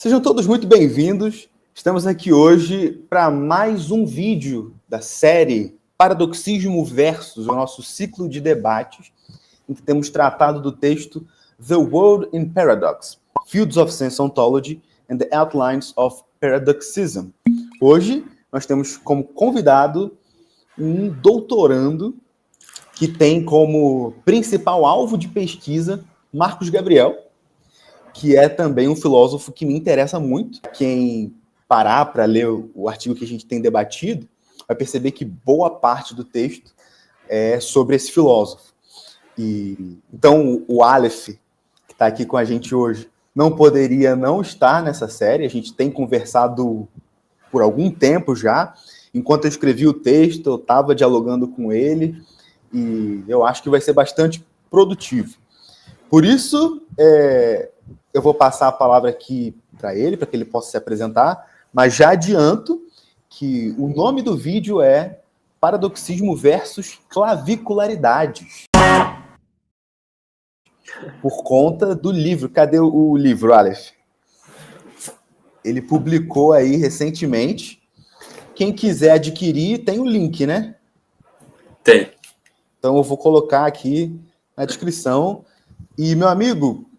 Sejam todos muito bem-vindos. Estamos aqui hoje para mais um vídeo da série Paradoxismo Versus, o nosso ciclo de debates, em que temos tratado do texto The World in Paradox, Fields of Sense Ontology and the Outlines of Paradoxism. Hoje, nós temos como convidado um doutorando que tem como principal alvo de pesquisa Marcos Gabriel, que é também um filósofo que me interessa muito. Quem parar para ler o artigo que a gente tem debatido vai perceber que boa parte do texto é sobre esse filósofo. Então, o Aleph, que está aqui com a gente hoje, não poderia não estar nessa série. A gente tem conversado por algum tempo já. Enquanto eu escrevi o texto, eu estava dialogando com ele e eu acho que vai ser bastante produtivo. Por isso, eu vou passar a palavra aqui para ele, para que ele possa se apresentar, mas já adianto que o nome do vídeo é Paradoxismo versus Clavicularidades. Por conta do livro. Cadê o livro, Aleph? Ele publicou aí recentemente. Quem quiser adquirir, tem o link, né? Tem. Então eu vou colocar aqui na descrição. E, meu amigo,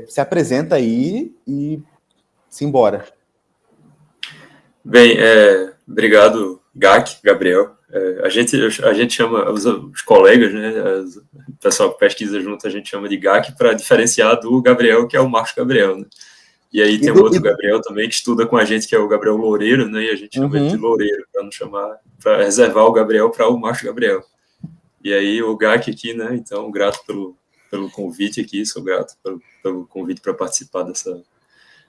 se apresenta aí e simbora. Bem, obrigado, Gabriel. A gente chama, os colegas, né, o pessoal que pesquisa junto, a gente chama de GAC para diferenciar do Gabriel, que é o Marcos Gabriel, né? E aí tem um outro Gabriel também que estuda com a gente, que é o Gabriel Loureiro, né? E a gente chama ele de Loureiro, para não chamar, para reservar o Gabriel para o Marcos Gabriel. E aí o GAC aqui, né? Então, grato pelo convite aqui, sou grato pelo convite para participar dessa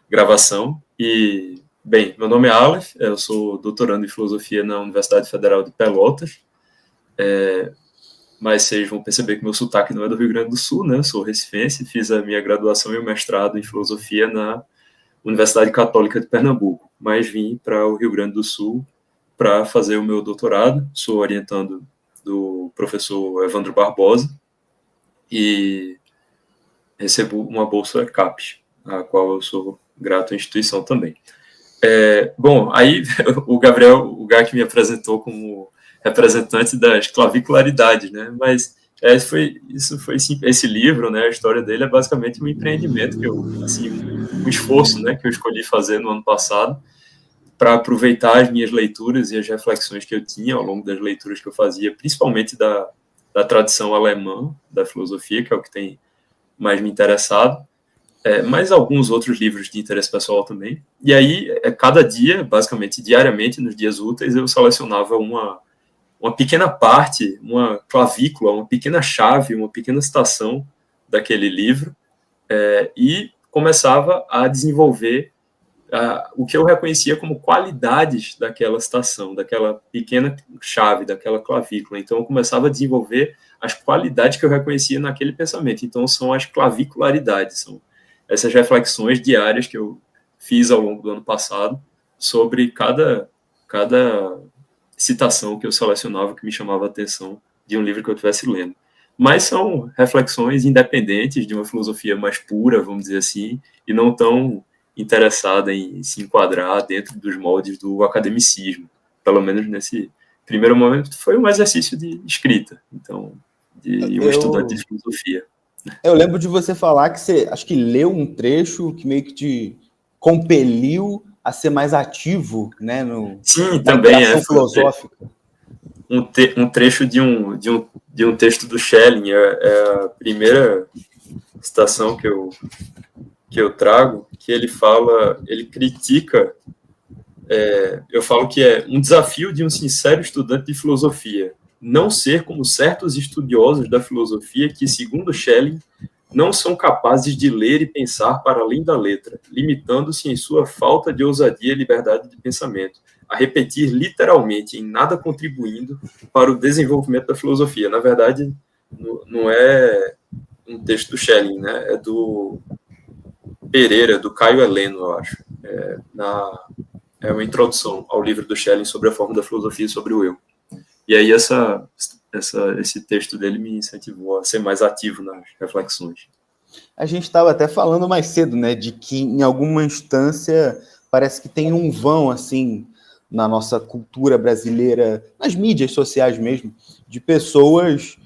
gravação. E, bem, meu nome é Aleph, eu sou doutorando em filosofia na Universidade Federal de Pelotas, mas vocês vão perceber que meu sotaque não é do Rio Grande do Sul, né? Eu sou recifense, fiz a minha graduação e o mestrado em filosofia na Universidade Católica de Pernambuco, mas vim para o Rio Grande do Sul para fazer o meu doutorado, sou orientando do professor Evandro Barbosa e recebo uma bolsa CAPES, a qual eu sou grato à instituição também. Bom, aí o GAC me apresentou como representante das clavicularidades, né? Mas esse livro, né? A história dele é basicamente um empreendimento um esforço, né? Que eu escolhi fazer no ano passado para aproveitar as minhas leituras e as reflexões que eu tinha ao longo das leituras que eu fazia, principalmente da tradição alemã da filosofia, que é o que tem mais me interessado, mas alguns outros livros de interesse pessoal também. E aí, cada dia, basicamente diariamente, nos dias úteis, eu selecionava uma pequena parte, uma clavícula, uma pequena chave, uma pequena citação daquele livro, e começava a desenvolver o que eu reconhecia como qualidades daquela citação, daquela pequena chave, daquela clavícula. Então, eu começava a desenvolver as qualidades que eu reconhecia naquele pensamento. Então, são as clavicularidades, são essas reflexões diárias que eu fiz ao longo do ano passado sobre cada citação que eu selecionava, que me chamava a atenção de um livro que eu estivesse lendo. Mas são reflexões independentes de uma filosofia mais pura, vamos dizer assim, e não tão interessada em se enquadrar dentro dos moldes do academicismo. Pelo menos nesse primeiro momento, foi um exercício de escrita, então, de um estudante de filosofia. Eu lembro de você falar que você, acho que leu um trecho que meio que te compeliu a ser mais ativo, né, Sim, na também interação filosófica. Um trecho de um texto do Schelling, é a primeira citação que eu trago, que ele critica, eu falo que é um desafio de um sincero estudante de filosofia, não ser como certos estudiosos da filosofia que, segundo Schelling, não são capazes de ler e pensar para além da letra, limitando-se em sua falta de ousadia e liberdade de pensamento, a repetir literalmente, em nada contribuindo para o desenvolvimento da filosofia. Na verdade, não é um texto do Schelling, né? É do Pereira, do Caio Heleno, eu acho. É uma introdução ao livro do Schelling sobre a forma da filosofia e sobre o eu. E aí esse texto dele me incentivou a ser mais ativo nas reflexões. A gente estava até falando mais cedo, né, de que em alguma instância parece que tem um vão, assim, na nossa cultura brasileira, nas mídias sociais mesmo, de pessoas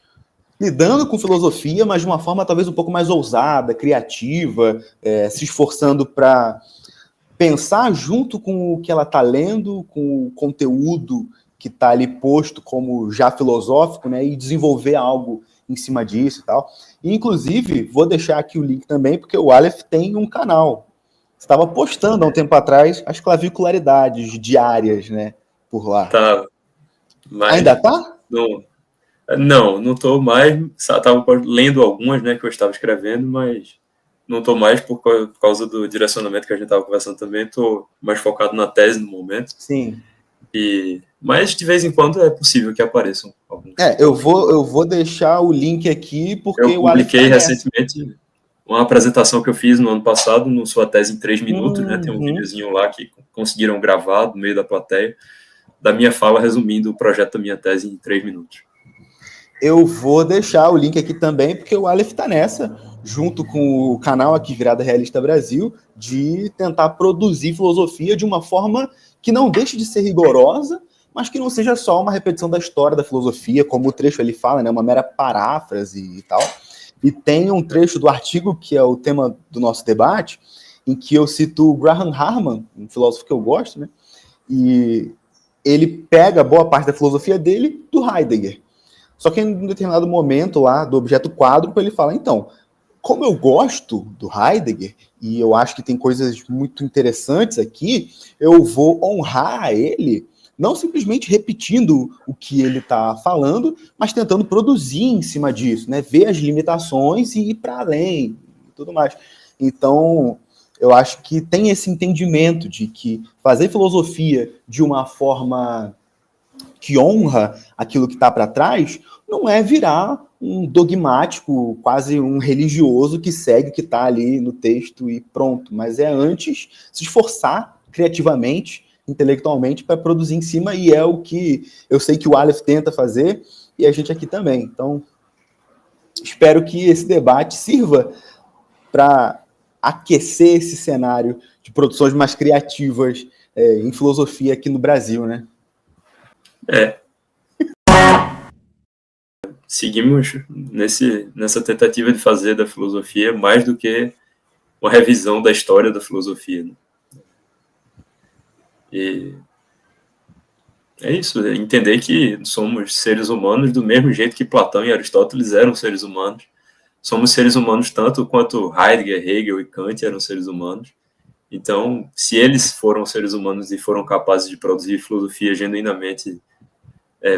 lidando com filosofia, mas de uma forma talvez um pouco mais ousada, criativa, se esforçando para pensar junto com o que ela está lendo, com o conteúdo que está ali posto como já filosófico, né, e desenvolver algo em cima disso e tal. E, inclusive, vou deixar aqui o link também, porque o Aleph tem um canal. Estava postando há um tempo atrás as clavicularidades diárias, né, por lá. Tá, mas Ainda tá? não estou mais. Estava lendo algumas, né, que eu estava escrevendo, mas não estou mais por causa do direcionamento que a gente estava conversando também. Estou mais focado na tese no momento. Sim. Mas de vez em quando é possível que apareçam alguns. Eu vou deixar o link aqui, porque Eu o Aleph publiquei tá nessa. recentemente uma apresentação que eu fiz no ano passado, no Sua Tese em 3 minutos, né? Tem um Uhum. videozinho lá que conseguiram gravar no meio da plateia, da minha fala resumindo o projeto da minha tese em 3 minutos. Eu vou deixar o link aqui também, porque o Aleph tá nessa, junto com o canal aqui Virada Realista Brasil, de tentar produzir filosofia de uma forma que não deixe de ser rigorosa, mas que não seja só uma repetição da história da filosofia, como o trecho ali fala, né, uma mera paráfrase e tal. E tem um trecho do artigo, que é o tema do nosso debate, em que eu cito o Graham Harman, um filósofo que eu gosto, né, e ele pega boa parte da filosofia dele do Heidegger. Só que em um determinado momento lá do objeto quádruplo, ele fala, então, como eu gosto do Heidegger, e eu acho que tem coisas muito interessantes aqui, eu vou honrar ele, não simplesmente repetindo o que ele está falando, mas tentando produzir em cima disso, né? Ver as limitações e ir para além e tudo mais. Então, eu acho que tem esse entendimento de que fazer filosofia de uma forma que honra aquilo que está para trás, não é virar um dogmático, quase um religioso que segue o que está ali no texto e pronto, mas é antes se esforçar criativamente, intelectualmente, para produzir em cima, e é o que eu sei que o Aleph tenta fazer, e a gente aqui também. Então, espero que esse debate sirva para aquecer esse cenário de produções mais criativas em filosofia aqui no Brasil, né? Seguimos nessa tentativa de fazer da filosofia mais do que uma revisão da história da filosofia, né? E é isso, é entender que somos seres humanos do mesmo jeito que Platão e Aristóteles eram seres humanos. Somos seres humanos tanto quanto Heidegger, Hegel e Kant eram seres humanos. Então, se eles foram seres humanos e foram capazes de produzir filosofia genuinamente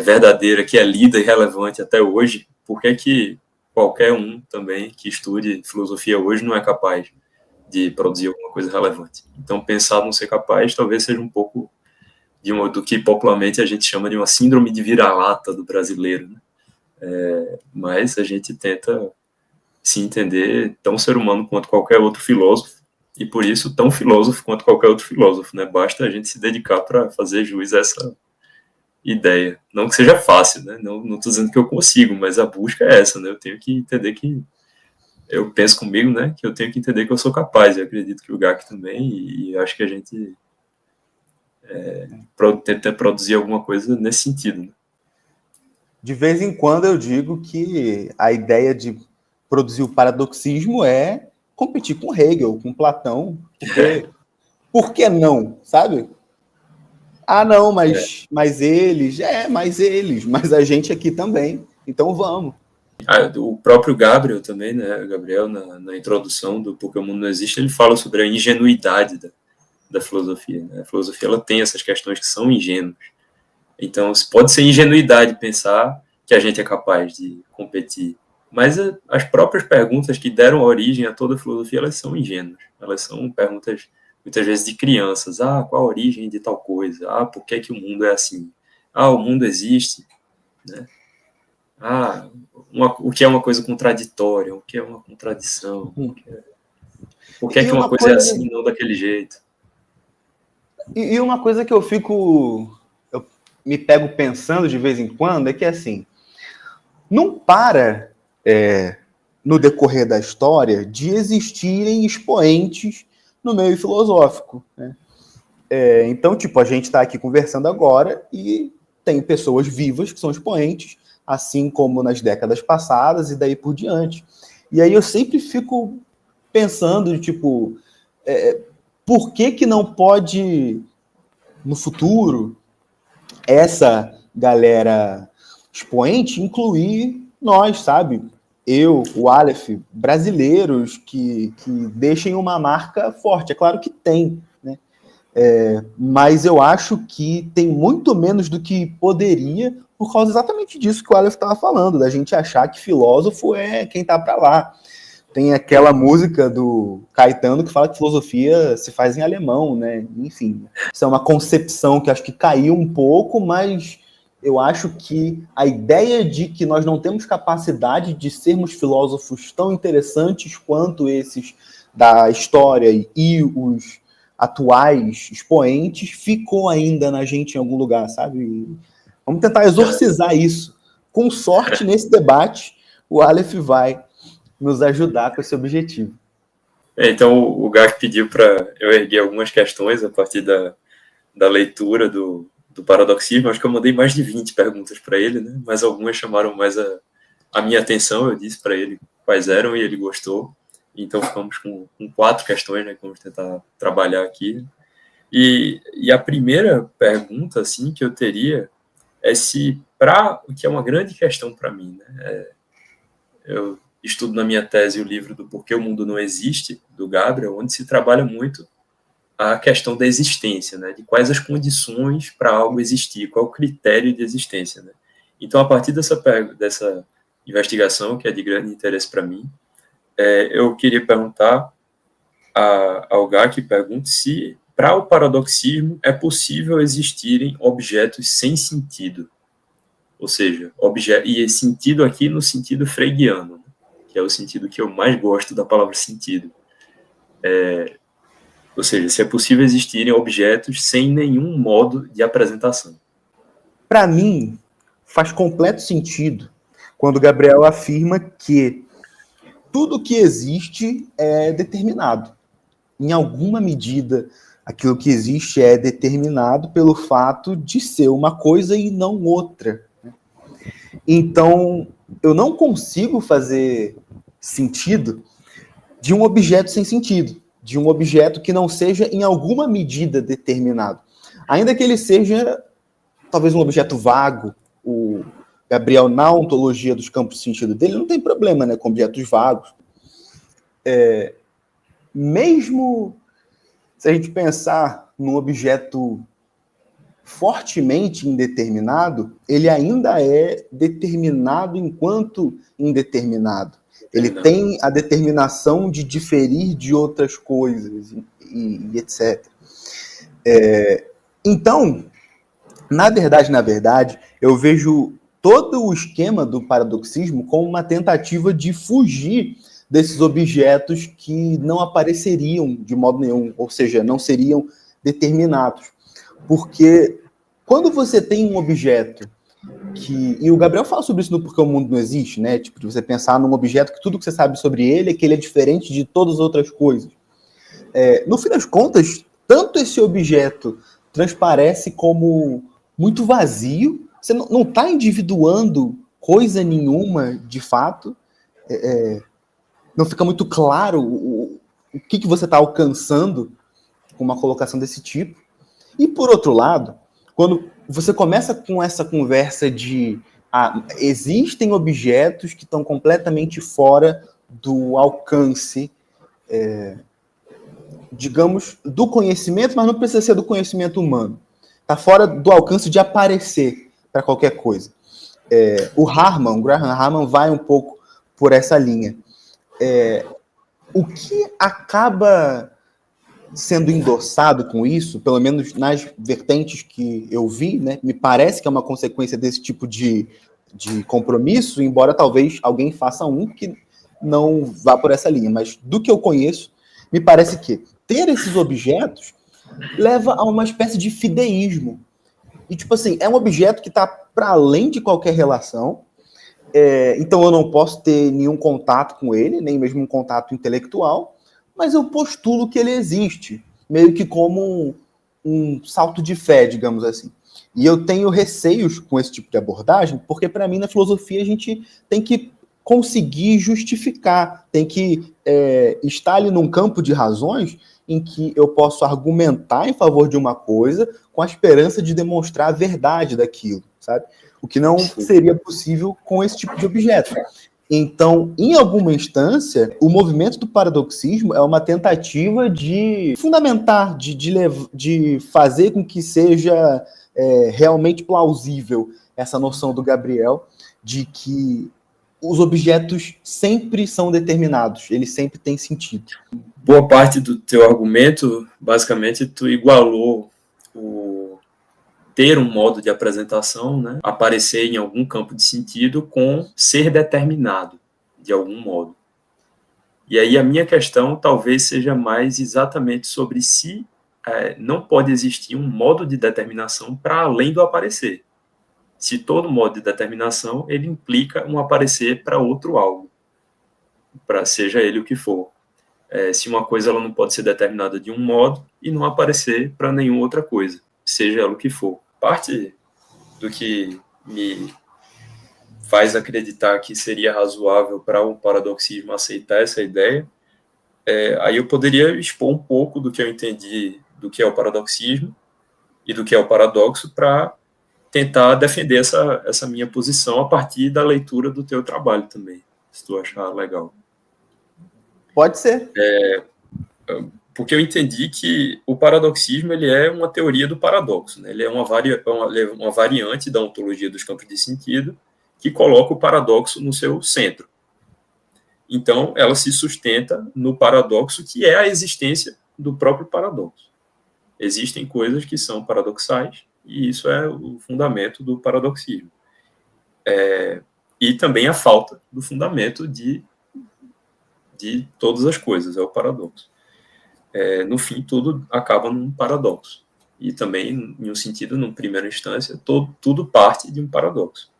verdadeira, que é lida e relevante até hoje, por que qualquer um também que estude filosofia hoje não é capaz de produzir alguma coisa relevante? Então, pensar não ser capaz talvez seja um pouco do que popularmente a gente chama de uma síndrome de vira-lata do brasileiro, né? Mas a gente tenta se entender tão ser humano quanto qualquer outro filósofo, e por isso tão filósofo quanto qualquer outro filósofo, né? Basta a gente se dedicar para fazer jus a essa ideia. Não que seja fácil, né? Não estou dizendo que eu consigo, mas a busca é essa, né? Eu tenho que entender que eu penso comigo, né? Que eu tenho que entender que eu sou capaz. Eu acredito que o GAC também, e acho que a gente tenta produzir alguma coisa nesse sentido, né? De vez em quando eu digo que a ideia de produzir o paradoxismo é competir com Hegel, com Platão, porque por que não, sabe? Ah, não, mas eles, mas a gente aqui também, então vamos. O próprio Gabriel também, né? Gabriel, na introdução do Porque o Mundo Não Existe, ele fala sobre a ingenuidade da filosofia, né? A filosofia ela tem essas questões que são ingênuas. Então, pode ser ingenuidade pensar que a gente é capaz de competir. Mas as próprias perguntas que deram origem a toda a filosofia, elas são ingênuas. Elas são perguntas, muitas vezes, de crianças. Ah, qual a origem de tal coisa? Ah, por que o mundo é assim? Ah, o mundo existe, né? Ah, o que é uma coisa contraditória? O que é uma contradição? Por que uma coisa é assim e não daquele jeito? E uma coisa que eu me pego pensando de vez em quando é que, assim, não para no decorrer da história, de existirem expoentes no meio filosófico, né? Então, tipo, a gente está aqui conversando agora e tem pessoas vivas que são expoentes, assim como nas décadas passadas e daí por diante. E aí eu sempre fico pensando, tipo, por que não pode, no futuro, essa galera expoente incluir nós, sabe? Eu, o Aleph, brasileiros que deixem uma marca forte. É claro que tem, né? Mas eu acho que tem muito menos do que poderia, por causa exatamente disso que o Aleph estava falando, da gente achar que filósofo é quem tá para lá. Tem aquela música do Caetano que fala que filosofia se faz em alemão, né? Enfim, isso é uma concepção que acho que caiu um pouco, mas eu acho que a ideia de que nós não temos capacidade de sermos filósofos tão interessantes quanto esses da história e os atuais expoentes ficou ainda na gente em algum lugar, sabe? Vamos tentar exorcizar isso. Com sorte, nesse debate, o Aleph vai nos ajudar com esse objetivo. Então, o Gak pediu para eu erguer algumas questões a partir da leitura do paradoxismo. Acho que eu mandei mais de 20 perguntas para ele, né? Mas algumas chamaram mais a minha atenção. Eu disse para ele quais eram e ele gostou. Então, ficamos com 4 questões, né, que vamos tentar trabalhar aqui. E a primeira pergunta assim, que eu teria é se, o que é uma grande questão para mim, né? Eu estudo na minha tese o livro do Porquê o Mundo Não Existe, do Gabriel, onde se trabalha muito a questão da existência, né? De quais as condições para algo existir, qual o critério de existência, né? Então, a partir dessa investigação, que é de grande interesse para mim, eu queria perguntar ao Gá, que pergunte se, para o paradoxismo, é possível existirem objetos sem sentido. Ou seja, e sentido aqui no sentido freudiano, que é o sentido que eu mais gosto da palavra sentido. Ou seja, se é possível existirem objetos sem nenhum modo de apresentação. Para mim, faz completo sentido quando Gabriel afirma que tudo que existe é determinado. Em alguma medida, aquilo que existe é determinado pelo fato de ser uma coisa e não outra. Então, eu não consigo fazer sentido de um objeto sem sentido, de um objeto que não seja em alguma medida determinado. Ainda que ele seja, talvez, um objeto vago. O Gabriel, na ontologia dos campos de sentido dele, não tem problema, né, com objetos vagos. Mesmo se a gente pensar num objeto fortemente indeterminado, ele ainda é determinado enquanto indeterminado. Ele tem a determinação de diferir de outras coisas e etc. Então, na verdade, eu vejo todo o esquema do paradoxismo como uma tentativa de fugir desses objetos que não apareceriam de modo nenhum, ou seja, não seriam determinados. Porque quando você tem um objeto e o Gabriel fala sobre isso no Porquê o Mundo Não Existe, né? Tipo, de você pensar num objeto que tudo que você sabe sobre ele é que ele é diferente de todas as outras coisas. No fim das contas, tanto esse objeto transparece como muito vazio, você não está individuando coisa nenhuma de fato, não fica muito claro o que você está alcançando com uma colocação desse tipo. E, por outro lado, quando você começa com essa conversa de existem objetos que estão completamente fora do alcance, digamos, do conhecimento, mas não precisa ser do conhecimento humano. Está fora do alcance de aparecer para qualquer coisa. O Graham Harman vai um pouco por essa linha. O que acaba sendo endossado com isso, pelo menos nas vertentes que eu vi, né, me parece que é uma consequência desse tipo de compromisso, embora talvez alguém faça um que não vá por essa linha, mas do que eu conheço, me parece que ter esses objetos leva a uma espécie de fideísmo. E, tipo assim, é um objeto que está para além de qualquer relação, Então eu não posso ter nenhum contato com ele, nem mesmo um contato intelectual, mas eu postulo que ele existe, meio que como um salto de fé, digamos assim. E eu tenho receios com esse tipo de abordagem, porque para mim na filosofia a gente tem que conseguir justificar, tem que estar ali num campo de razões em que eu posso argumentar em favor de uma coisa com a esperança de demonstrar a verdade daquilo, sabe? O que não seria possível com esse tipo de objeto. Então, em alguma instância, o movimento do paradoxismo é uma tentativa de fundamentar, de fazer com que seja realmente plausível essa noção do Gabriel de que os objetos sempre são determinados, eles sempre têm sentido. Boa parte do teu argumento, basicamente, tu igualou o ter um modo de apresentação, né, aparecer em algum campo de sentido com ser determinado, de algum modo. E aí a minha questão talvez seja mais exatamente sobre se não pode existir um modo de determinação para além do aparecer. Se todo modo de determinação, ele implica um aparecer para outro algo, para seja ele o que for. Se uma coisa ela não pode ser determinada de um modo e não aparecer para nenhuma outra coisa, seja ela o que for. Parte do que me faz acreditar que seria razoável para o paradoxismo aceitar essa ideia, aí eu poderia expor um pouco do que eu entendi do que é o paradoxismo e do que é o paradoxo para tentar defender essa minha posição a partir da leitura do teu trabalho também, se tu achar legal. Pode ser. Porque eu entendi que o paradoxismo ele é uma teoria do paradoxo, né? Ele é uma variante da ontologia dos campos de sentido que coloca o paradoxo no seu centro. Então, ela se sustenta no paradoxo, que é a existência do próprio paradoxo. Existem coisas que são paradoxais, e isso é o fundamento do paradoxismo. E também a falta do fundamento de todas as coisas, é o paradoxo. No fim, tudo acaba num paradoxo. E também, em um sentido, numa primeira instância, tudo parte de um paradoxo.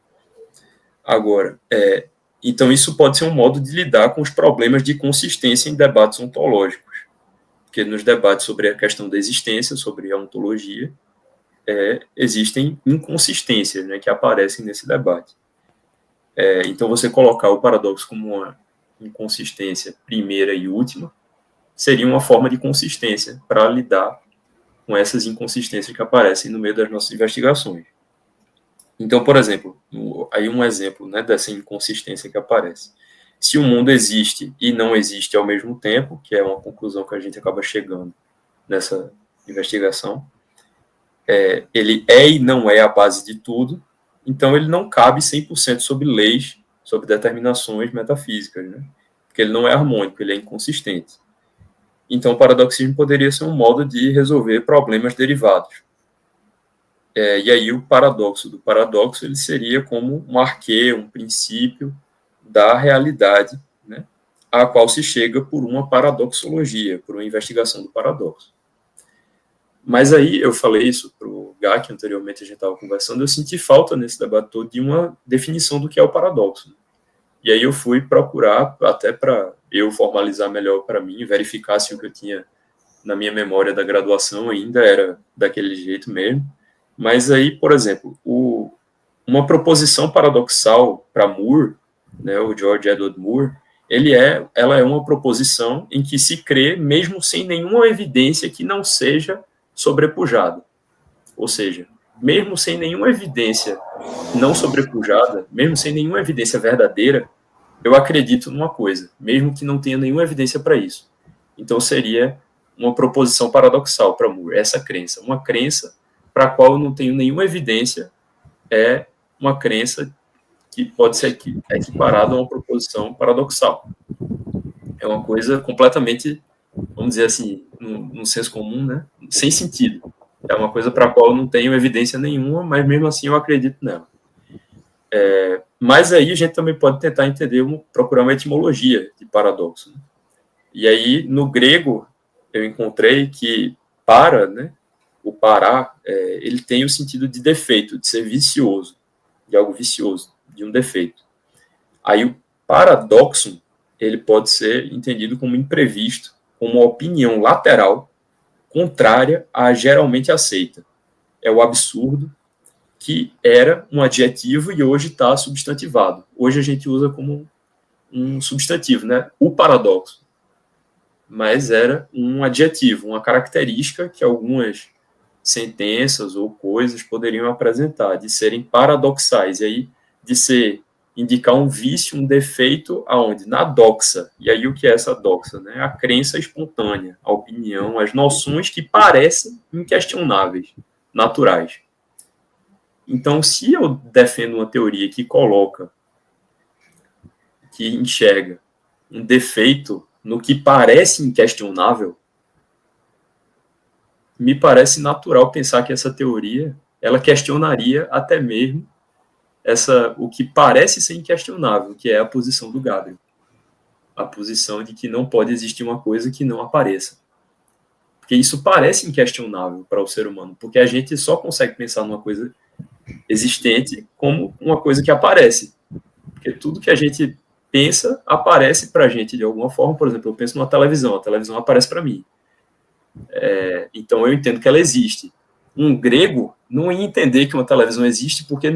Agora, então isso pode ser um modo de lidar com os problemas de consistência em debates ontológicos. Porque nos debates sobre a questão da existência, sobre a ontologia, existem inconsistências, né, que aparecem nesse debate. Então, você colocar o paradoxo como uma inconsistência primeira e última seria uma forma de consistência para lidar com essas inconsistências que aparecem no meio das nossas investigações. Então, por exemplo, aí um exemplo, né, dessa inconsistência que aparece. Se o mundo existe e não existe ao mesmo tempo, que é uma conclusão que a gente acaba chegando nessa investigação, ele é e não é a base de tudo, então ele não cabe 100% sobre leis, sobre determinações metafísicas, né? Porque ele não é harmônico, ele é inconsistente. Então, o paradoxismo poderia ser um modo de resolver problemas derivados. E aí, o paradoxo do paradoxo ele seria como um arquê, um princípio da realidade, né, a qual se chega por uma paradoxologia, por uma investigação do paradoxo. Mas aí, eu falei isso para o Gak, anteriormente a gente estava conversando, eu senti falta nesse debate todo de uma definição do que é o paradoxo. E aí eu fui procurar, até para eu formalizar melhor para mim, verificar se o que eu tinha na minha memória da graduação ainda era daquele jeito mesmo. Mas aí, por exemplo, uma proposição paradoxal para Moore, né, o George Edward Moore, ela é uma proposição em que se crê mesmo sem nenhuma evidência que não seja sobrepujada. Ou seja, mesmo sem nenhuma evidência não sobrepujada, mesmo sem nenhuma evidência verdadeira, eu acredito numa coisa, mesmo que não tenha nenhuma evidência para isso. Então, seria uma proposição paradoxal para Moore, essa crença. Uma crença para a qual eu não tenho nenhuma evidência é uma crença que pode ser equiparada a uma proposição paradoxal. É uma coisa completamente, vamos dizer assim, no senso comum, né? Sem sentido. É uma coisa para a qual eu não tenho evidência nenhuma, mas mesmo assim eu acredito nela. Mas aí a gente também pode tentar entender, procurar uma etimologia de paradoxo. Né? E aí, no grego, eu encontrei que para, né, o parar, ele tem o sentido de defeito, de ser vicioso, de algo vicioso, de um defeito. Aí o paradoxo, ele pode ser entendido como imprevisto, como uma opinião lateral, contrária à geralmente aceita. É o absurdo que era um adjetivo e hoje está substantivado. Hoje a gente usa como um substantivo, né? O paradoxo. Mas era um adjetivo, uma característica que algumas sentenças ou coisas poderiam apresentar, de serem paradoxais, e aí de ser, indicar um vício, um defeito, aonde? Na doxa. E aí o que é essa doxa? Né? A crença espontânea, a opinião, as noções que parecem inquestionáveis, naturais. Então, se eu defendo uma teoria que coloca, que enxerga um defeito no que parece inquestionável, me parece natural pensar que essa teoria, ela questionaria até mesmo o que parece ser inquestionável, que é a posição do Gabriel. A posição de que não pode existir uma coisa que não apareça. Porque isso parece inquestionável para o ser humano, porque a gente só consegue pensar numa coisa existente como uma coisa que aparece. Porque tudo que a gente pensa aparece para a gente de alguma forma. Por exemplo, eu penso numa televisão, a televisão aparece para mim. Então eu entendo que ela existe. Um grego não ia entender que uma televisão existe, porque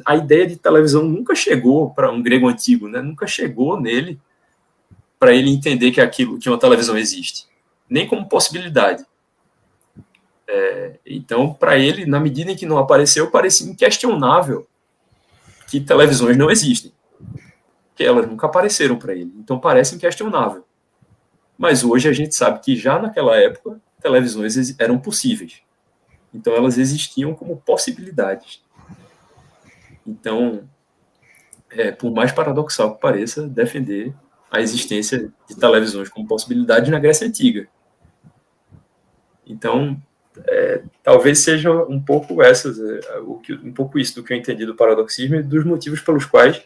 a ideia de televisão nunca chegou para um grego antigo, né? Nunca chegou nele para ele entender que uma televisão existe, nem como possibilidade. Então, para ele, na medida em que não apareceu, parecia inquestionável que televisões não existem, que elas nunca apareceram para ele. Então, parece inquestionável. Mas hoje a gente sabe que já naquela época televisões eram possíveis. Então, elas existiam como possibilidades. Então, por mais paradoxal que pareça, defender a existência de televisões como possibilidade na Grécia Antiga. Então, talvez seja um pouco um pouco isso do que eu entendi do paradoxismo e dos motivos pelos quais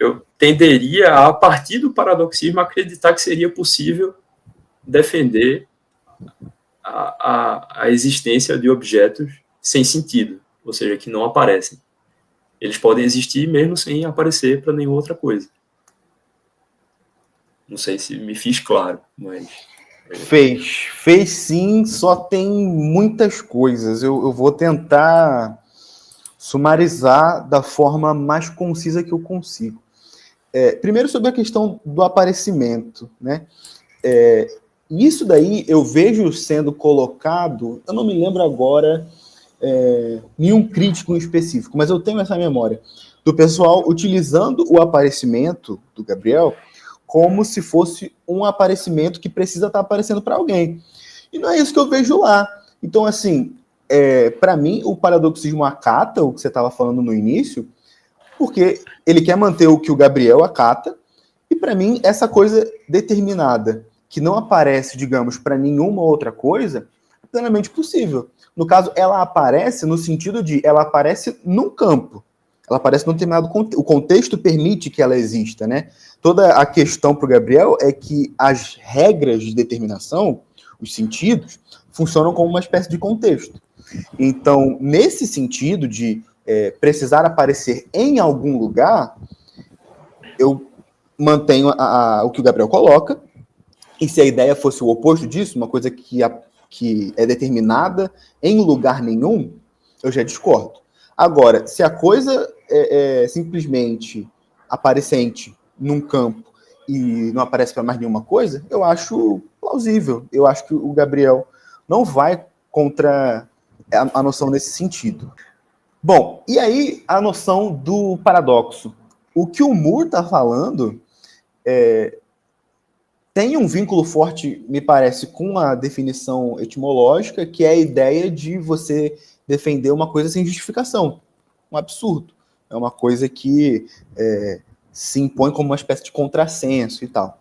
eu tenderia, a partir do paradoxismo, a acreditar que seria possível defender a existência de objetos sem sentido, ou seja, que não aparecem. Eles podem existir mesmo sem aparecer para nenhuma outra coisa. Não sei se me fiz claro, mas... Fez sim, só tem muitas coisas. Eu vou tentar sumarizar da forma mais concisa que eu consigo. Primeiro, sobre a questão do aparecimento, né? Isso daí eu vejo sendo colocado, eu não me lembro agora nenhum crítico em específico, mas eu tenho essa memória do pessoal utilizando o aparecimento do Gabriel como se fosse um aparecimento que precisa estar aparecendo para alguém. E não é isso que eu vejo lá. Então, assim, para mim, o paradoxismo acata o que você estava falando no início, porque ele quer manter o que o Gabriel acata, e para mim, essa coisa determinada, que não aparece, digamos, para nenhuma outra coisa, é plenamente possível. No caso, ela aparece no sentido de, ela aparece num campo, ela aparece num determinado contexto, o contexto permite que ela exista, né? Toda a questão para o Gabriel é que as regras de determinação, os sentidos, funcionam como uma espécie de contexto. Então, nesse sentido de precisar aparecer em algum lugar, eu mantenho o que o Gabriel coloca, e se a ideia fosse o oposto disso, uma coisa que é determinada em lugar nenhum, eu já discordo. Agora, se a coisa é simplesmente aparecente num campo e não aparece para mais nenhuma coisa, eu acho plausível. Eu acho que o Gabriel não vai contra a noção nesse sentido. Bom, e aí a noção do paradoxo. O que o Moore está falando tem um vínculo forte, me parece, com a definição etimológica, que é a ideia de você defender uma coisa sem justificação. Um absurdo. É uma coisa que se impõe como uma espécie de contrassenso e tal.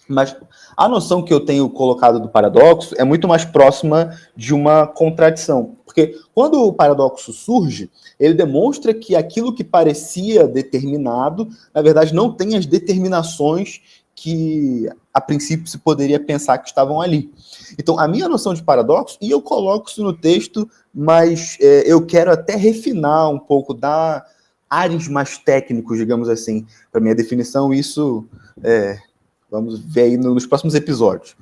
Mas a noção que eu tenho colocado do paradoxo é muito mais próxima de uma contradição. Porque quando o paradoxo surge, ele demonstra que aquilo que parecia determinado, na verdade, não tem as determinações que, a princípio, se poderia pensar que estavam ali. Então, a minha noção de paradoxo, e eu coloco isso no texto, mas eu quero até refinar um pouco, dar ares mais técnicos, digamos assim, para minha definição, isso vamos ver aí nos próximos episódios.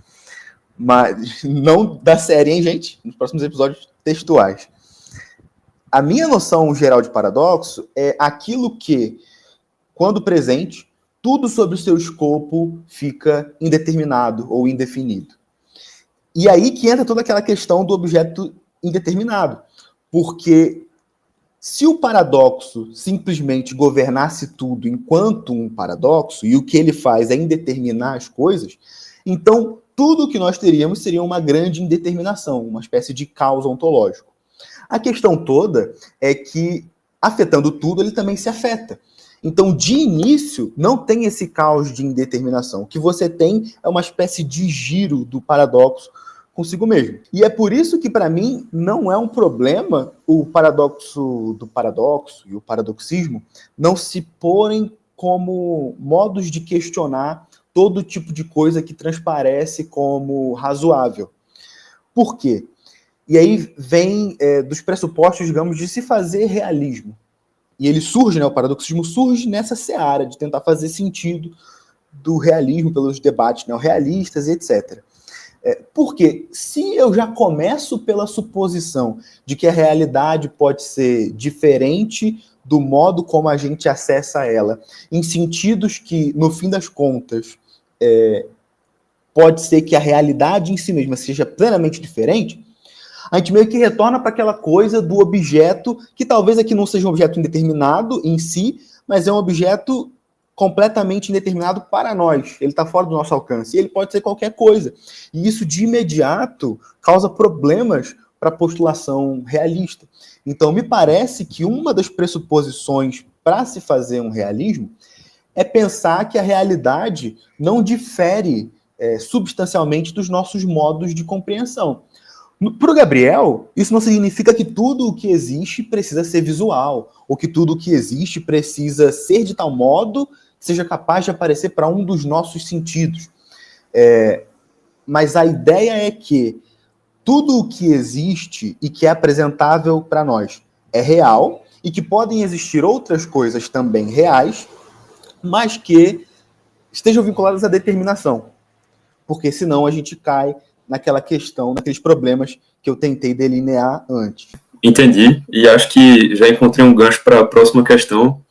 Mas não da série, hein, gente? Nos próximos episódios textuais. A minha noção geral de paradoxo é aquilo que, quando presente, tudo sobre o seu escopo fica indeterminado ou indefinido. E aí que entra toda aquela questão do objeto indeterminado. Porque se o paradoxo simplesmente governasse tudo enquanto um paradoxo, e o que ele faz é indeterminar as coisas, então tudo o que nós teríamos seria uma grande indeterminação, uma espécie de caos ontológico. A questão toda é que, afetando tudo, ele também se afeta. Então, de início, não tem esse caos de indeterminação. O que você tem é uma espécie de giro do paradoxo consigo mesmo. E é por isso que, para mim, não é um problema o paradoxo do paradoxo e o paradoxismo não se porem como modos de questionar todo tipo de coisa que transparece como razoável. Por quê? E aí vem dos pressupostos, digamos, de se fazer realismo. E ele surge, o paradoxismo surge nessa seara de tentar fazer sentido do realismo pelos debates neorrealistas e etc. Porque se eu já começo pela suposição de que a realidade pode ser diferente do modo como a gente acessa ela, em sentidos que, no fim das contas, pode ser que a realidade em si mesma seja plenamente diferente, a gente meio que retorna para aquela coisa do objeto, que talvez aqui não seja um objeto indeterminado em si, mas é um objeto completamente indeterminado para nós. Ele está fora do nosso alcance. E ele pode ser qualquer coisa. E isso, de imediato, causa problemas para a postulação realista. Então, me parece que uma das pressuposições para se fazer um realismo é pensar que a realidade não difere substancialmente dos nossos modos de compreensão. Para o Gabriel, isso não significa que tudo o que existe precisa ser visual, ou que tudo o que existe precisa ser de tal modo que seja capaz de aparecer para um dos nossos sentidos. Mas a ideia é que tudo o que existe e que é apresentável para nós é real, e que podem existir outras coisas também reais, mas que estejam vinculadas à determinação. Porque senão a gente cai naquela questão, naqueles problemas que eu tentei delinear antes. Entendi, e acho que já encontrei um gancho para a próxima questão,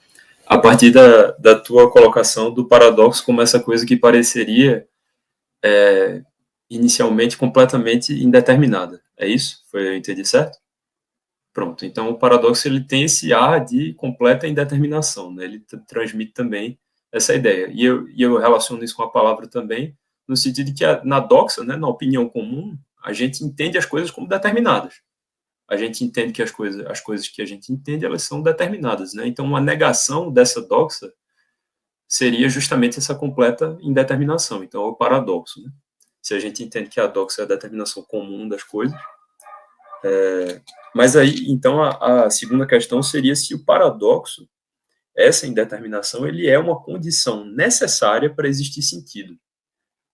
a partir da tua colocação do paradoxo como essa coisa que pareceria inicialmente completamente indeterminada. É isso? Eu entendi certo? Pronto, então o paradoxo ele tem esse ar de completa indeterminação, né? Ele transmite também essa ideia. E eu relaciono isso com a palavra também, no sentido de que na doxa, né, na opinião comum, a gente entende as coisas como determinadas. A gente entende que as coisas que a gente entende, elas são determinadas, né? Então, uma negação dessa doxa seria justamente essa completa indeterminação. Então, é o paradoxo, né? Se a gente entende que a doxa é a determinação comum das coisas. Mas aí, então, a segunda questão seria se o paradoxo, essa indeterminação, ele é uma condição necessária para existir sentido.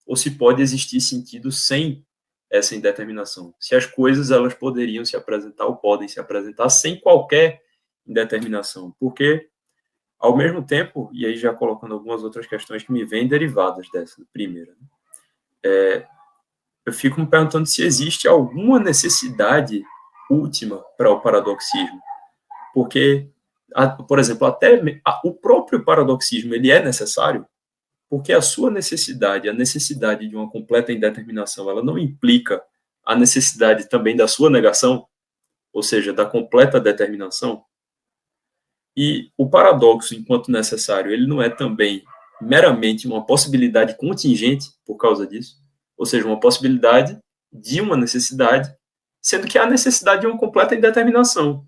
Ou se pode existir sentido sem essa indeterminação. Se as coisas elas poderiam se apresentar ou podem se apresentar sem qualquer indeterminação. Porque, ao mesmo tempo, e aí já colocando algumas outras questões que me vêm derivadas dessa primeira, eu fico me perguntando se existe alguma necessidade última para o paradoxismo. Porque, por exemplo, até o próprio paradoxismo ele é necessário, porque a sua necessidade, a necessidade de uma completa indeterminação, ela não implica a necessidade também da sua negação, ou seja, da completa determinação. E o paradoxo, enquanto necessário, ele não é também meramente uma possibilidade contingente por causa disso, ou seja, uma possibilidade de uma necessidade, sendo que a necessidade é uma completa indeterminação.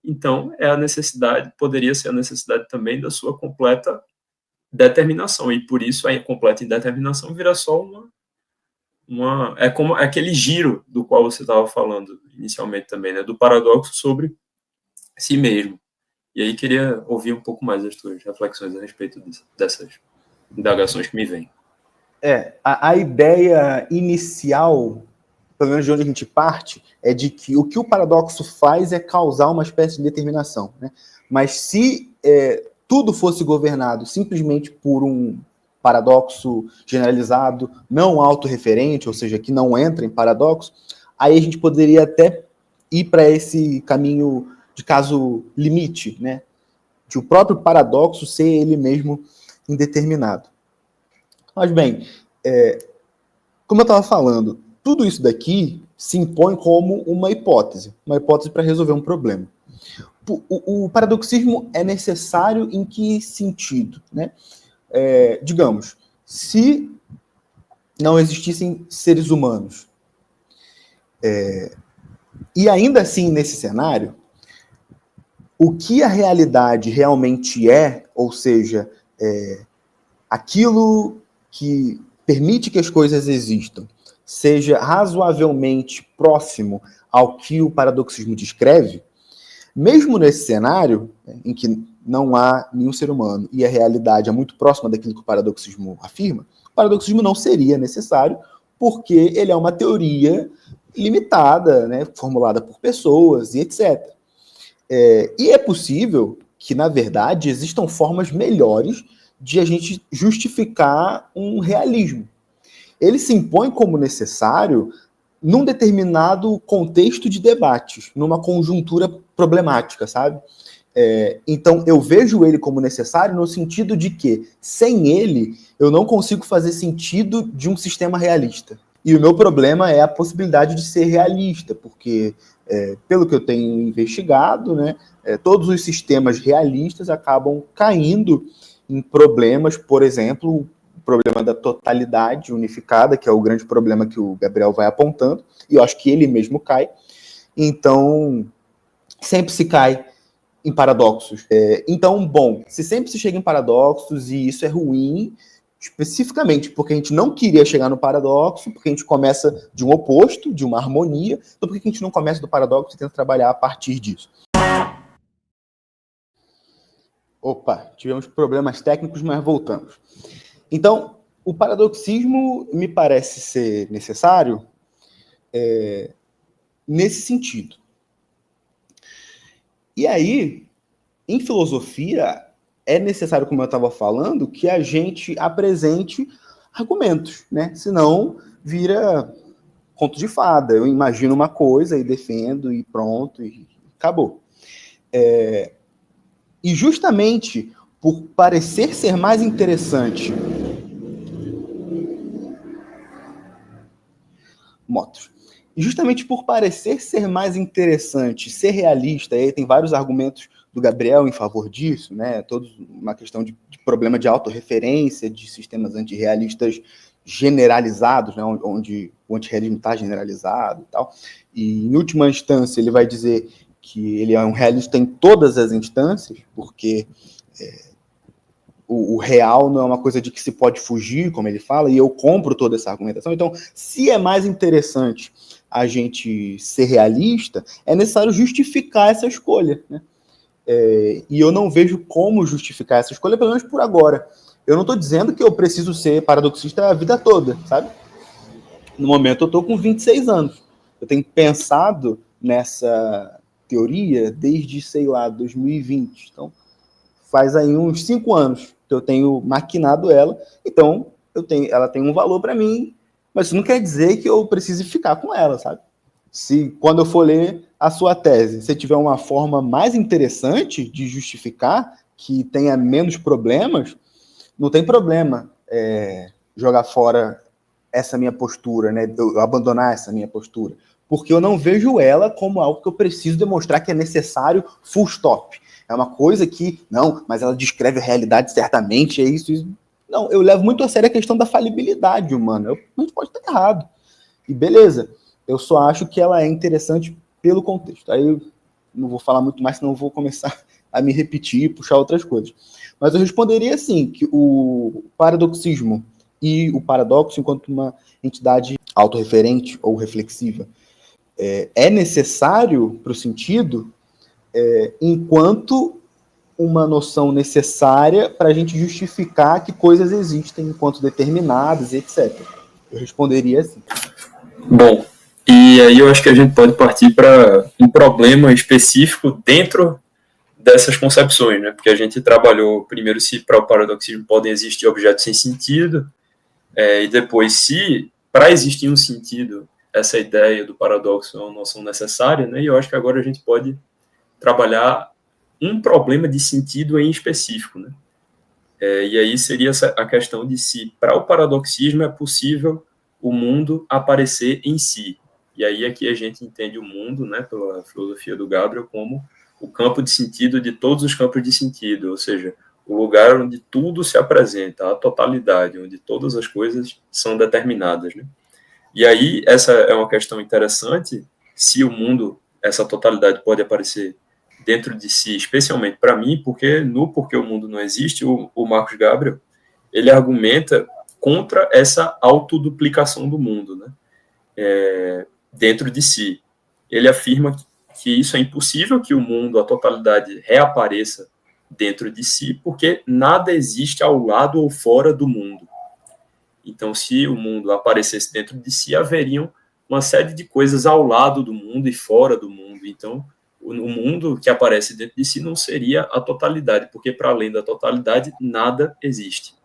Então, poderia ser a necessidade também da sua completa determinação, e por isso a completa indeterminação vira só é como aquele giro do qual você estava falando inicialmente também, né, do paradoxo sobre si mesmo. E aí queria ouvir um pouco mais as tuas reflexões a respeito dessas indagações que me vêm. A ideia inicial, pelo menos de onde a gente parte, é de que o paradoxo faz é causar uma espécie de determinação, né? Mas se tudo fosse governado simplesmente por um paradoxo generalizado, não autorreferente, ou seja, que não entra em paradoxo, aí a gente poderia até ir para esse caminho de caso limite, né? De o próprio paradoxo ser ele mesmo indeterminado. Mas bem, como eu estava falando, tudo isso daqui se impõe como uma hipótese para resolver um problema. O paradoxismo é necessário em que sentido, né? Digamos, se não existissem seres humanos, e ainda assim nesse cenário, o que a realidade realmente ou seja, aquilo que permite que as coisas existam, seja razoavelmente próximo ao que o paradoxismo descreve, mesmo nesse cenário, em que não há nenhum ser humano e a realidade é muito próxima daquilo que o paradoxismo afirma, o paradoxismo não seria necessário, porque ele é uma teoria limitada, né, formulada por pessoas e etc. E é possível que, na verdade, existam formas melhores de a gente justificar um realismo. Ele se impõe como necessário num determinado contexto de debates, numa conjuntura problemática, sabe? Então, eu vejo ele como necessário no sentido de que, sem ele, eu não consigo fazer sentido de um sistema realista. E o meu problema é a possibilidade de ser realista, porque, pelo que eu tenho investigado, né, todos os sistemas realistas acabam caindo em problemas, por exemplo, o problema da totalidade unificada, que é o grande problema que o Gabriel vai apontando, e eu acho que ele mesmo cai. Então, sempre se cai em paradoxos. Então, bom, se sempre se chega em paradoxos, e isso é ruim, especificamente porque a gente não queria chegar no paradoxo, porque a gente começa de um oposto, de uma harmonia, então por que a gente não começa do paradoxo e tenta trabalhar a partir disso? Opa, tivemos problemas técnicos, mas voltamos. Então, o paradoxismo me parece ser necessário nesse sentido. E aí, em filosofia, é necessário, como eu estava falando, que a gente apresente argumentos, né? Senão vira conto de fada. Eu imagino uma coisa e defendo e pronto, e acabou. E justamente por parecer ser mais interessante... Motos. E justamente por parecer ser mais interessante, ser realista, e aí tem vários argumentos do Gabriel em favor disso, né? Todos uma questão de problema de autorreferência, de sistemas antirrealistas generalizados, né? Onde o antirrealismo está generalizado e tal. E, em última instância, ele vai dizer que ele é um realista em todas as instâncias, porque o real não é uma coisa de que se pode fugir, como ele fala, e eu compro toda essa argumentação. Então, se é mais interessante a gente ser realista, é necessário justificar essa escolha, né? E eu não vejo como justificar essa escolha, pelo menos por agora. Eu não estou dizendo que eu preciso ser paradoxista a vida toda, sabe? No momento eu estou com 26 anos. Eu tenho pensado nessa teoria desde, sei lá, 2020. Então, faz aí uns 5 anos que eu tenho maquinado ela. Então, ela tem um valor para mim, mas isso não quer dizer que eu precise ficar com ela, sabe? Se quando eu for ler a sua tese, você tiver uma forma mais interessante de justificar, que tenha menos problemas, não tem problema jogar fora essa minha postura, né? Eu abandonar essa minha postura, porque eu não vejo ela como algo que eu preciso demonstrar que é necessário full stop. É uma coisa que, não, mas ela descreve a realidade certamente, é isso. Não, eu levo muito a sério a questão da falibilidade humana. A gente pode estar errado. E beleza, eu só acho que ela é interessante pelo contexto. Aí eu não vou falar muito mais, senão eu vou começar a me repetir e puxar outras coisas. Mas eu responderia assim, que o paradoxismo e o paradoxo, enquanto uma entidade autorreferente ou reflexiva, é necessário para o sentido, enquanto uma noção necessária para a gente justificar que coisas existem enquanto determinadas, etc. Eu responderia assim. Bom, e aí eu acho que a gente pode partir para um problema específico dentro dessas concepções, né? Porque a gente trabalhou primeiro se para o paradoxismo podem existir objetos sem sentido, e depois se para existir um sentido essa ideia do paradoxo é uma noção necessária, né? E eu acho que agora a gente pode trabalhar um problema de sentido em específico, né? E aí seria a questão de se para o paradoxismo é possível o mundo aparecer em si. E aí aqui a gente entende o mundo, né, pela filosofia do Gabriel, como o campo de sentido de todos os campos de sentido, ou seja, o lugar onde tudo se apresenta, a totalidade, onde todas as coisas são determinadas, né? E aí essa é uma questão interessante, se o mundo, essa totalidade pode aparecer dentro de si, especialmente para mim, porque o mundo não existe, o Marcos Gabriel, ele argumenta contra essa autoduplicação do mundo, né? Dentro de si. Ele afirma que isso é impossível, que o mundo, a totalidade, reapareça dentro de si, porque nada existe ao lado ou fora do mundo. Então, se o mundo aparecesse dentro de si, haveriam uma série de coisas ao lado do mundo e fora do mundo. Então, o mundo que aparece dentro de si não seria a totalidade, porque para além da totalidade, nada existe.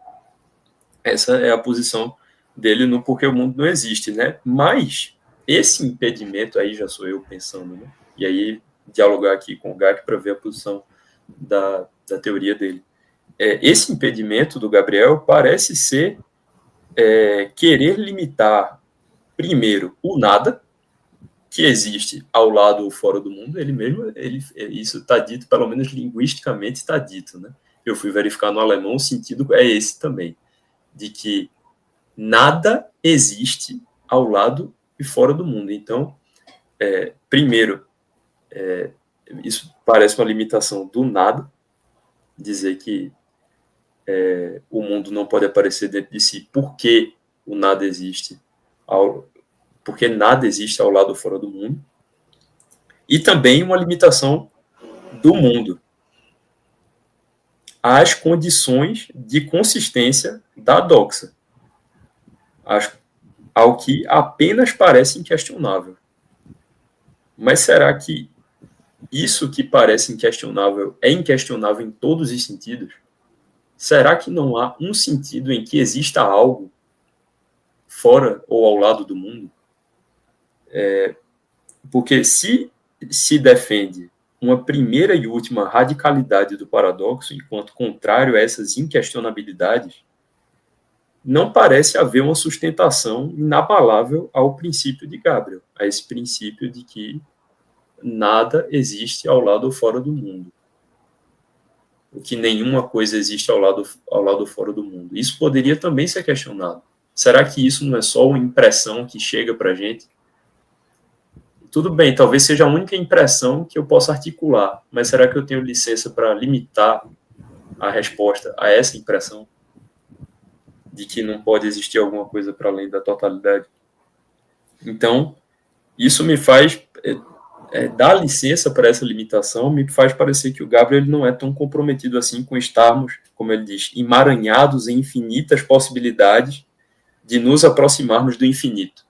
Essa é a posição dele no porquê o mundo não existe, né? Mas esse impedimento, aí já sou eu pensando, né? E aí dialogar aqui com o Gak para ver a posição da teoria dele. Esse impedimento do Gabriel parece ser querer limitar, primeiro, o nada, que existe ao lado ou fora do mundo. Ele mesmo, isso está dito, pelo menos linguisticamente está dito, né? Eu fui verificar no alemão, o sentido é esse também, de que nada existe ao lado e fora do mundo. Então, primeiro, isso parece uma limitação do nada, dizer que o mundo não pode aparecer dentro de si porque o nada existe, porque nada existe ao lado ou fora do mundo. E também uma limitação do mundo às condições de consistência da doxa, ao que apenas parece inquestionável. Mas será que isso que parece inquestionável é inquestionável em todos os sentidos? Será que não há um sentido em que exista algo fora ou ao lado do mundo? Porque se defende uma primeira e última radicalidade do paradoxo, enquanto contrário a essas inquestionabilidades, não parece haver uma sustentação inabalável ao princípio de Gabriel, a esse princípio de que nada existe ao lado ou fora do mundo. O que nenhuma coisa existe ao lado ou fora do mundo. Isso poderia também ser questionado. Será que isso não é só uma impressão que chega para a gente? Tudo bem, talvez seja a única impressão que eu possa articular, mas será que eu tenho licença para limitar a resposta a essa impressão de que não pode existir alguma coisa para além da totalidade? Então, isso me faz dar licença para essa limitação, me faz parecer que o Gabriel não é tão comprometido assim com estarmos, como ele diz, emaranhados em infinitas possibilidades de nos aproximarmos do infinito,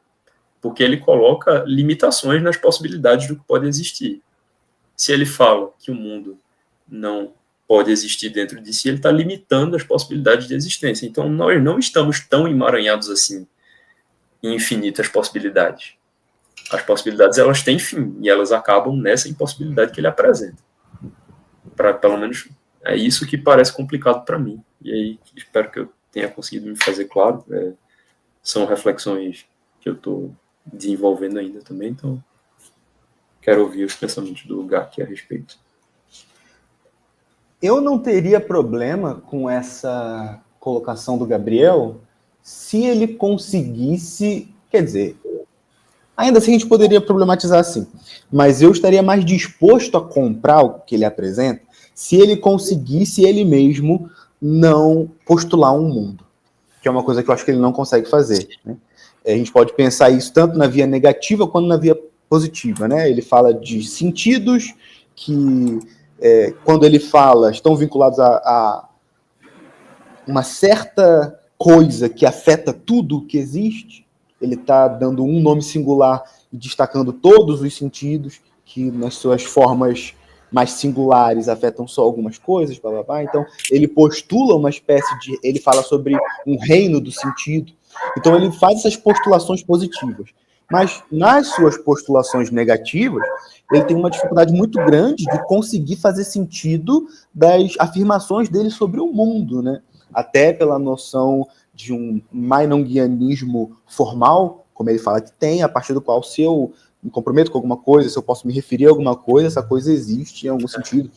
porque ele coloca limitações nas possibilidades do que pode existir. Se ele fala que o mundo não pode existir dentro de si, ele está limitando as possibilidades de existência. Então, nós não estamos tão emaranhados assim em infinitas possibilidades. As possibilidades, elas têm fim, e elas acabam nessa impossibilidade que ele apresenta. Pelo menos, é isso que parece complicado para mim. E aí, espero que eu tenha conseguido me fazer claro. São reflexões que eu estou desenvolvendo ainda também, então quero ouvir os pensamentos do Gak a respeito. Eu não teria problema com essa colocação do Gabriel se ele conseguisse, quer dizer, ainda assim a gente poderia problematizar assim, mas eu estaria mais disposto a comprar o que ele apresenta se ele conseguisse ele mesmo não postular um mundo, que é uma coisa que eu acho que ele não consegue fazer, né? A gente pode pensar isso tanto na via negativa quanto na via positiva, né? Ele fala de sentidos que, quando ele fala, estão vinculados a uma certa coisa que afeta tudo o que existe. Ele está dando um nome singular e destacando todos os sentidos que, nas suas formas mais singulares afetam só algumas coisas, blá, blá, blá. Então, ele postula uma espécie de... Ele fala sobre um reino do sentido. Então, ele faz essas postulações positivas. Mas, nas suas postulações negativas, ele tem uma dificuldade muito grande de conseguir fazer sentido das afirmações dele sobre o mundo, né? Até pela noção de um mainonguianismo formal, como ele fala que tem, a partir do qual, se eu me comprometo com alguma coisa, se eu posso me referir a alguma coisa, essa coisa existe em algum sentido.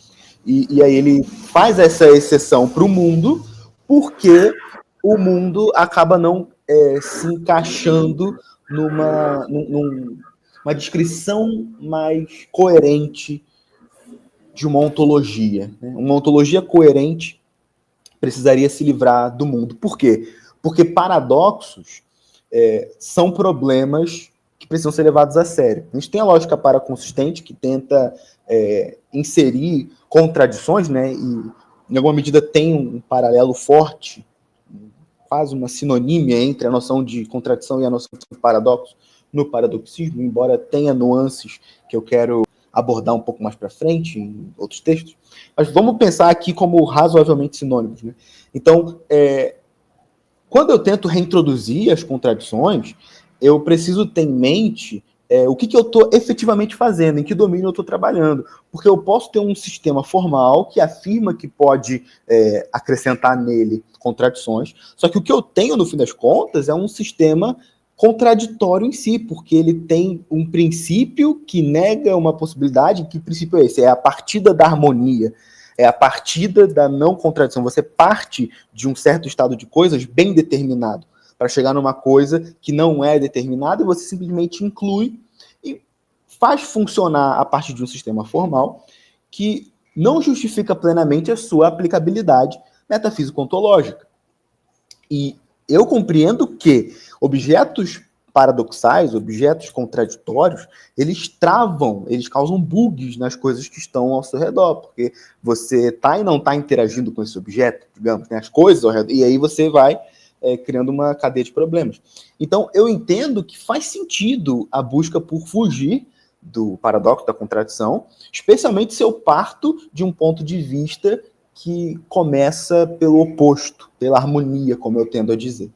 E aí ele faz essa exceção para o mundo, porque o mundo acaba não se encaixando numa descrição mais coerente de uma ontologia. Né? Uma ontologia coerente precisaria se livrar do mundo. Por quê? Porque paradoxos são problemas que precisam ser levados a sério. A gente tem a lógica paraconsistente, que tenta inserir contradições, né? E, em alguma medida, tem um paralelo forte, quase uma sinonímia entre a noção de contradição e a noção de paradoxo no paradoxismo, embora tenha nuances que eu quero abordar um pouco mais para frente em outros textos. Mas vamos pensar aqui como razoavelmente sinônimos, né? Então, quando eu tento reintroduzir as contradições, eu preciso ter em mente o que eu estou efetivamente fazendo, em que domínio eu estou trabalhando. Porque eu posso ter um sistema formal que afirma que pode acrescentar nele contradições, só que o que eu tenho, no fim das contas, é um sistema contraditório em si, porque ele tem um princípio que nega uma possibilidade. Que princípio é esse? É a partida da harmonia, é a partida da não contradição. Você parte de um certo estado de coisas bem determinado para chegar numa coisa que não é determinada, e você simplesmente inclui e faz funcionar a partir de um sistema formal que não justifica plenamente a sua aplicabilidade metafísico-ontológica. E eu compreendo que objetos paradoxais, objetos contraditórios, eles travam, eles causam bugs nas coisas que estão ao seu redor, porque você está e não está interagindo com esse objeto, digamos, né, as coisas ao redor, e aí você vai criando uma cadeia de problemas. Então, eu entendo que faz sentido a busca por fugir do paradoxo, da contradição, especialmente se eu parto de um ponto de vista que começa pelo oposto, pela harmonia, como eu tendo a dizer.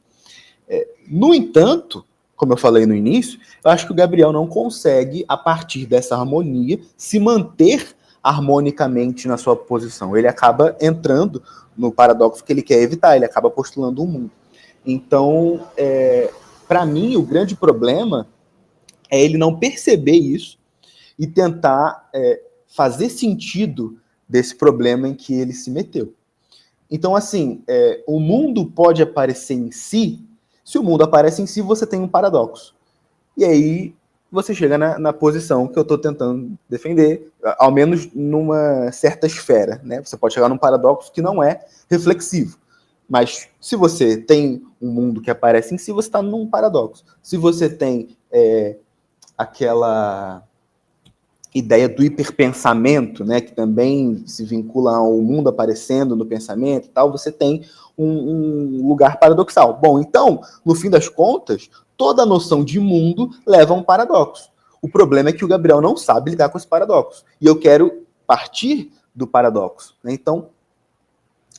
No entanto, como eu falei no início, eu acho que o Gabriel não consegue, a partir dessa harmonia, se manter harmonicamente na sua posição. Ele acaba entrando no paradoxo que ele quer evitar, ele acaba postulando um mundo. Então, para mim, o grande problema é ele não perceber isso e tentar fazer sentido desse problema em que ele se meteu. Então, assim, o mundo pode aparecer em si. Se o mundo aparece em si, você tem um paradoxo. E aí você chega na posição que eu estou tentando defender, ao menos numa certa esfera, né? Você pode chegar num paradoxo que não é reflexivo. Mas se você tem um mundo que aparece em si, você está num paradoxo. Se você tem aquela ideia do hiperpensamento, né, que também se vincula ao mundo aparecendo no pensamento e tal, você tem um lugar paradoxal. Bom, então, no fim das contas, toda a noção de mundo leva a um paradoxo. O problema é que o Gabriel não sabe lidar com esse paradoxo. E eu quero partir do paradoxo, né? Então,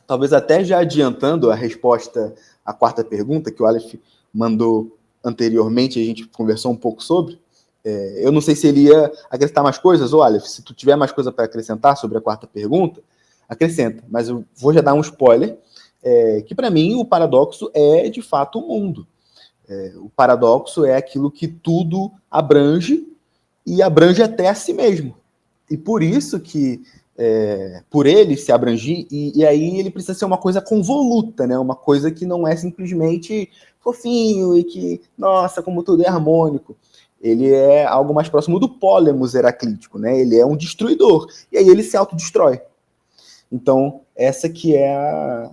talvez até já adiantando a resposta à quarta pergunta, que o Aleph mandou anteriormente, a gente conversou um pouco sobre. Eu não sei se ele ia acrescentar mais coisas, ou Aleph, se tu tiver mais coisa para acrescentar sobre a quarta pergunta, acrescenta. Mas eu vou já dar um spoiler, que para mim o paradoxo é de fato o mundo. O paradoxo é aquilo que tudo abrange e abrange até a si mesmo. E por isso que, por ele se abrangir, e aí ele precisa ser uma coisa convoluta, né? Uma coisa que não é simplesmente fofinho e que, nossa, como tudo é harmônico. Ele é algo mais próximo do pólemos heraclítico, né? Ele é um destruidor. E aí ele se autodestrói. Então, essa que é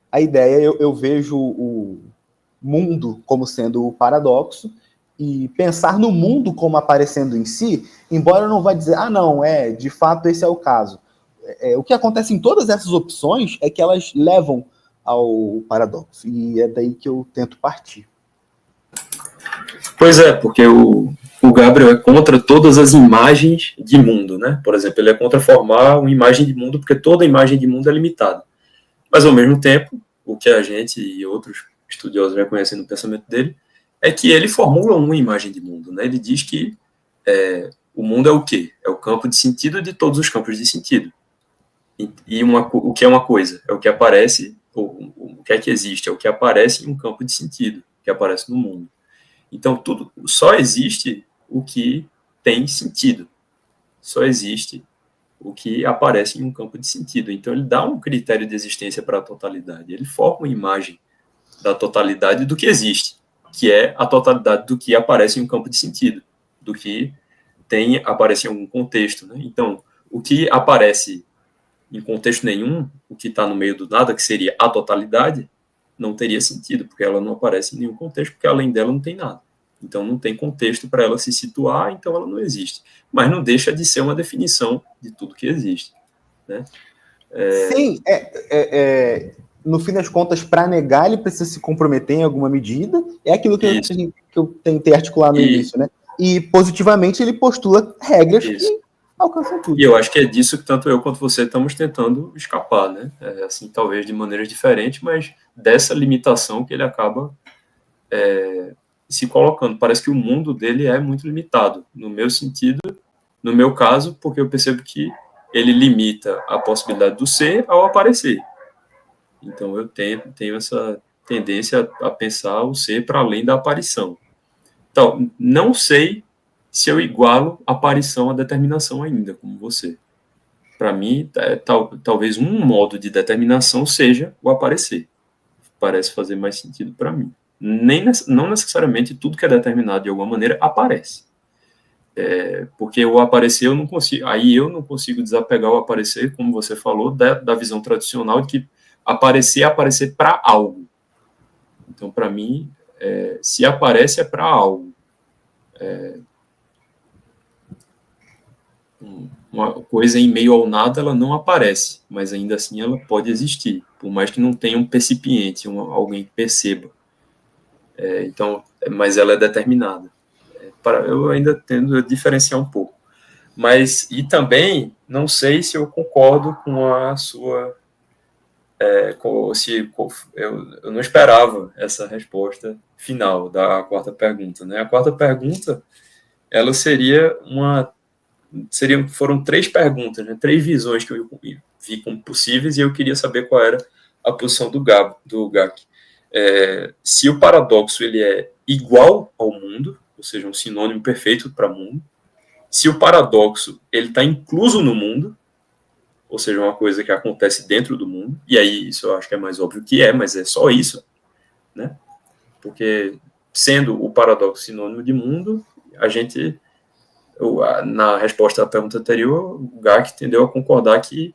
a ideia. Eu vejo o mundo como sendo o paradoxo, e pensar no mundo como aparecendo em si, embora eu não vá dizer, não, de fato esse é o caso. O que acontece em todas essas opções é que elas levam ao paradoxo. E é daí que eu tento partir. Pois é, porque o o Gabriel é contra todas as imagens de mundo, né? Por exemplo, ele é contra formar uma imagem de mundo, porque toda imagem de mundo é limitada. Mas, ao mesmo tempo, o que a gente e outros estudiosos reconhecem no pensamento dele é que ele formula uma imagem de mundo, né? Ele diz que o mundo é o quê? É o campo de sentido de todos os campos de sentido. E o que é uma coisa? É o que aparece, o que é que existe? É o que aparece em um campo de sentido, que aparece no mundo. Então, tudo só existe o que tem sentido. Só existe o que aparece em um campo de sentido. Então, ele dá um critério de existência para a totalidade. Ele forma uma imagem da totalidade do que existe, que é a totalidade do que aparece em um campo de sentido, do que aparece em algum contexto. Né? Então, o que aparece em contexto nenhum, o que está no meio do nada, que seria a totalidade, não teria sentido, porque ela não aparece em nenhum contexto, porque além dela não tem nada. Então não tem contexto para ela se situar, então ela não existe. Mas não deixa de ser uma definição de tudo que existe. Né? Sim, no fim das contas, para negar, ele precisa se comprometer em alguma medida. É aquilo que eu tentei articular no início, né? E positivamente ele postula regras que alcançam tudo. E eu acho que é disso que tanto eu quanto você estamos tentando escapar, né? Assim, talvez de maneiras diferentes, mas dessa limitação que ele acaba se colocando. Parece que o mundo dele é muito limitado, no meu sentido, no meu caso, porque eu percebo que ele limita a possibilidade do ser ao aparecer. Então eu tenho essa tendência a pensar o ser para além da aparição. Então, não sei se eu igualo aparição à determinação ainda, como você. Para mim, talvez um modo de determinação seja o aparecer. Parece fazer mais sentido para mim. Não necessariamente tudo que é determinado de alguma maneira aparece. Porque o aparecer eu não consigo. Aí eu não consigo desapegar o aparecer, como você falou, da visão tradicional de que aparecer é aparecer para algo. Então, para mim, se aparece é para algo. Uma coisa em meio ao nada, ela não aparece, mas ainda assim ela pode existir, por mais que não tenha um percipiente, alguém que perceba. Então, mas ela é determinada. Eu ainda tendo a diferenciar um pouco. Mas, e também, não sei se eu concordo com a sua... eu não esperava essa resposta final da quarta pergunta. Né? A quarta pergunta, ela foram 3 perguntas, né? 3 visões que eu vi como possíveis, e eu queria saber qual era a posição do GAC. Se o paradoxo ele é igual ao mundo, ou seja, um sinônimo perfeito para mundo, se o paradoxo ele está incluso no mundo, ou seja, uma coisa que acontece dentro do mundo, e aí isso eu acho que é mais óbvio que mas é só isso, né? Porque sendo o paradoxo sinônimo de mundo, a gente, na resposta à pergunta anterior, o GAC tendeu a concordar que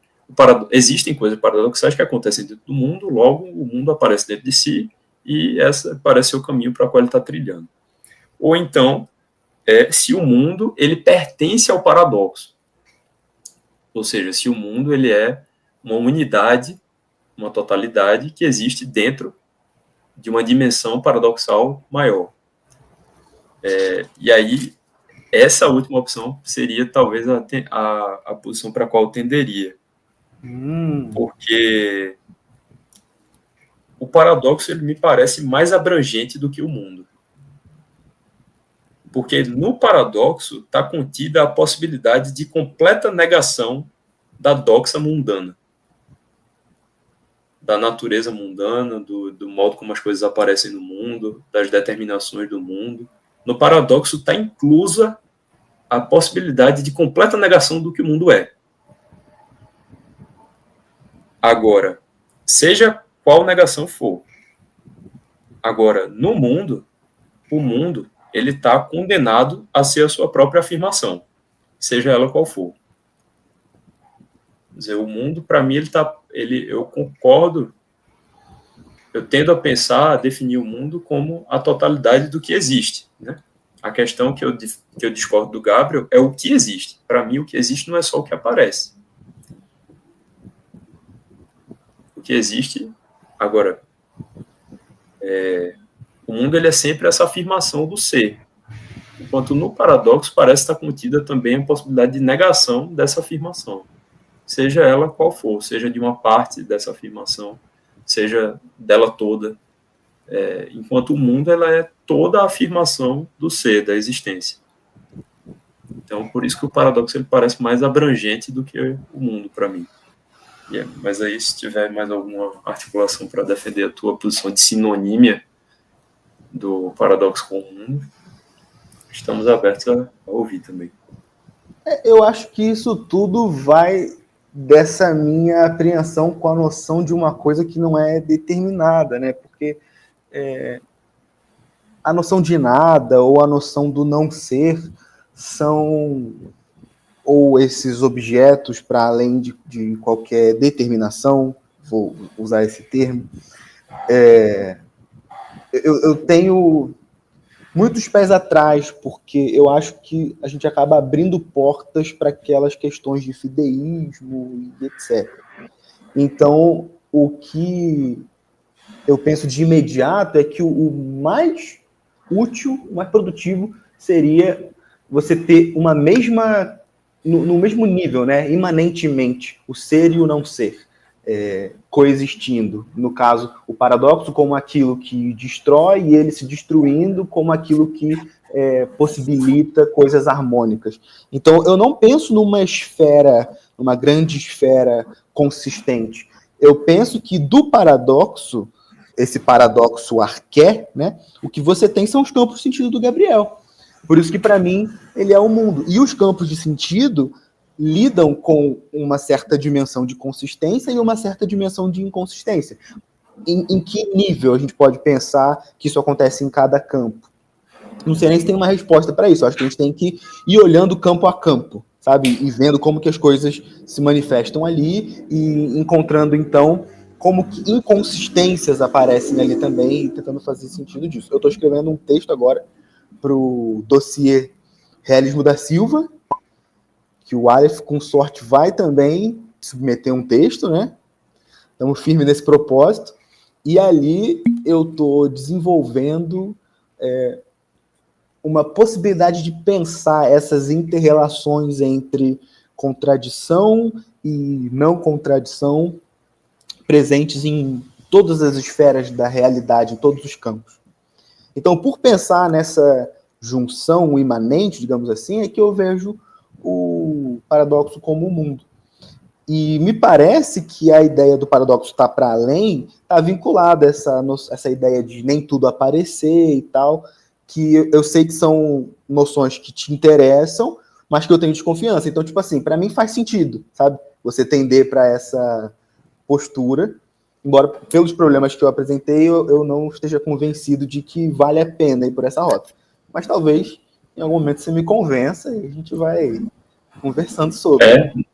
existem coisas paradoxais que acontecem dentro do mundo, logo o mundo aparece dentro de si, e essa parece ser o caminho para o qual ele está trilhando. Ou então, se o mundo ele pertence ao paradoxo, ou seja, se o mundo ele é uma unidade, uma totalidade que existe dentro de uma dimensão paradoxal maior. E aí, essa última opção seria talvez a posição para a qual eu tenderia. Porque o paradoxo ele me parece mais abrangente do que o mundo. Porque no paradoxo está contida a possibilidade de completa negação da doxa mundana, da natureza mundana, do modo como as coisas aparecem no mundo, das determinações do mundo. No paradoxo está inclusa a possibilidade de completa negação do que o mundo é. Agora, seja qual negação for. Agora, no mundo, o mundo ele está condenado a ser a sua própria afirmação, seja ela qual for. Quer dizer, o mundo, para mim, eu concordo, eu tendo a pensar, a definir o mundo como a totalidade do que existe. Né? A questão que eu discordo do Gabriel é o que existe. Para mim, o que existe não é só o que aparece. O que existe, agora, o mundo ele é sempre essa afirmação do ser. enquanto no paradoxo parece estar contida também a possibilidade de negação dessa afirmação, seja ela qual for, seja de uma parte dessa afirmação, seja dela toda. Enquanto o mundo ela é toda a afirmação do ser, da existência. Então, por isso que o paradoxo ele parece mais abrangente do que o mundo para mim. Mas aí, se tiver mais alguma articulação para defender a tua posição de sinonímia do paradoxo com o mundo, estamos abertos a ouvir também. Eu acho que isso tudo vai dessa minha apreensão com a noção de uma coisa que não é determinada, né? Porque a noção de nada ou a noção do não ser são, ou esses objetos para além de qualquer determinação, vou usar esse termo, eu tenho muitos pés atrás, porque eu acho que a gente acaba abrindo portas para aquelas questões de fideísmo e etc. Então, o que eu penso de imediato é que o mais útil, o mais produtivo, seria você ter uma mesma, no mesmo nível, né, imanentemente, o ser e o não ser, coexistindo. No caso, o paradoxo como aquilo que destrói e ele se destruindo como aquilo que possibilita coisas harmônicas. Então, eu não penso numa esfera, numa grande esfera consistente. Eu penso que do paradoxo, esse paradoxo arqué, né, o que você tem são os campos de sentido do Gabriel. Por isso que, para mim, ele é o mundo. E os campos de sentido lidam com uma certa dimensão de consistência e uma certa dimensão de inconsistência. Em que nível a gente pode pensar que isso acontece em cada campo? Não sei nem se tem uma resposta para isso. Eu acho que a gente tem que ir olhando campo a campo, sabe? E vendo como que as coisas se manifestam ali e encontrando, então, como que inconsistências aparecem ali também e tentando fazer sentido disso. Eu estou escrevendo um texto agora para o dossiê Realismo da Silva, que o Aleph, com sorte, vai também submeter um texto, né? Estamos firmes nesse propósito. E ali eu estou desenvolvendo uma possibilidade de pensar essas inter-relações entre contradição e não contradição presentes em todas as esferas da realidade, em todos os campos. Então, por pensar nessa junção imanente, digamos assim, é que eu vejo o paradoxo como o mundo. E me parece que a ideia do paradoxo estar para além está vinculada a essa ideia de nem tudo aparecer e tal, que eu sei que são noções que te interessam, mas que eu tenho desconfiança. Então, tipo assim, para mim faz sentido, sabe? Você tender para essa postura, embora pelos problemas que eu apresentei, eu não esteja convencido de que vale a pena ir por essa rota. Mas talvez, em algum momento, você me convença e a gente vai conversando sobre.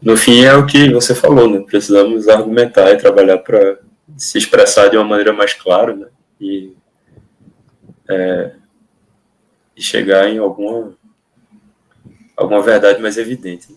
No fim, é o que você falou, né? Precisamos argumentar e trabalhar para se expressar de uma maneira mais clara, né? E chegar em alguma verdade mais evidente.